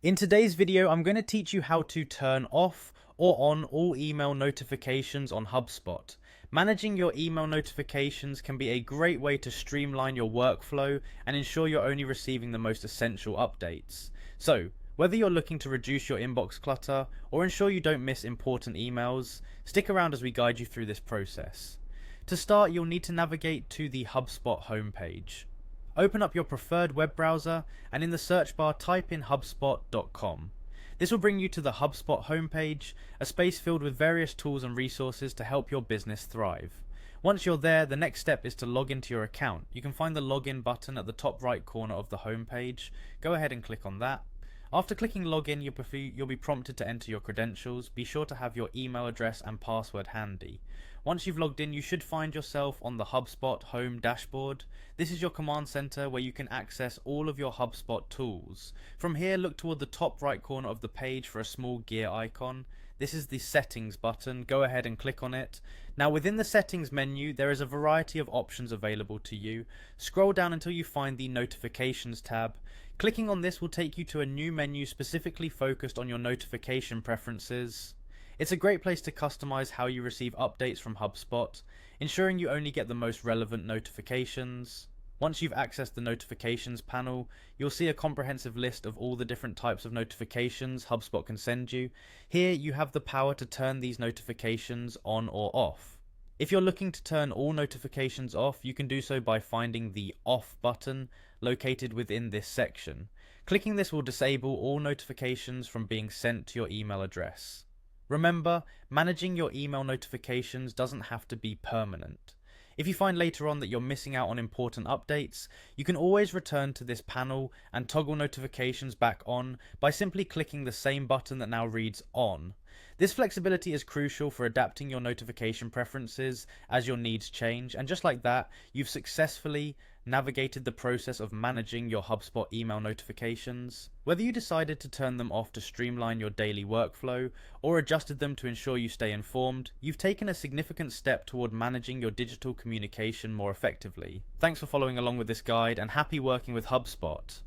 In today's video, I'm going to teach you how to turn off or on all email notifications on HubSpot. Managing your email notifications can be a great way to streamline your workflow and ensure you're only receiving the most essential updates. So, whether you're looking to reduce your inbox clutter or ensure you don't miss important emails, stick around as we guide you through this process. To start, you'll need to navigate to the HubSpot homepage. Open up your preferred web browser and in the search bar type in hubspot.com. This will bring you to the HubSpot homepage, a space filled with various tools and resources to help your business thrive. Once you're there, the next step is to log into your account. You can find the login button at the top right corner of the homepage. Go ahead and click on that. After clicking login, you'll be prompted to enter your credentials. Be sure to have your email address and password handy. Once you've logged in, you should find yourself on the HubSpot home dashboard. This is your command center where you can access all of your HubSpot tools. From here, look toward the top right corner of the page for a small gear icon. This is the settings button. Go ahead and click on it. Now within the settings menu, there is a variety of options available to you. Scroll down until you find the notifications tab. Clicking on this will take you to a new menu specifically focused on your notification preferences. It's a great place to customize how you receive updates from HubSpot, ensuring you only get the most relevant notifications. Once you've accessed the notifications panel, you'll see a comprehensive list of all the different types of notifications HubSpot can send you. Here you have the power to turn these notifications on or off. If you're looking to turn all notifications off, you can do so by finding the off button located within this section. Clicking this will disable all notifications from being sent to your email address. Remember, managing your email notifications doesn't have to be permanent. If you find later on that you're missing out on important updates, you can always return to this panel and toggle notifications back on by simply clicking the same button that now reads on. This flexibility is crucial for adapting your notification preferences as your needs change, and just like that, you've successfully navigated the process of managing your HubSpot email notifications. Whether you decided to turn them off to streamline your daily workflow or adjusted them to ensure you stay informed, you've taken a significant step toward managing your digital communication more effectively. Thanks for following along with this guide and happy working with HubSpot.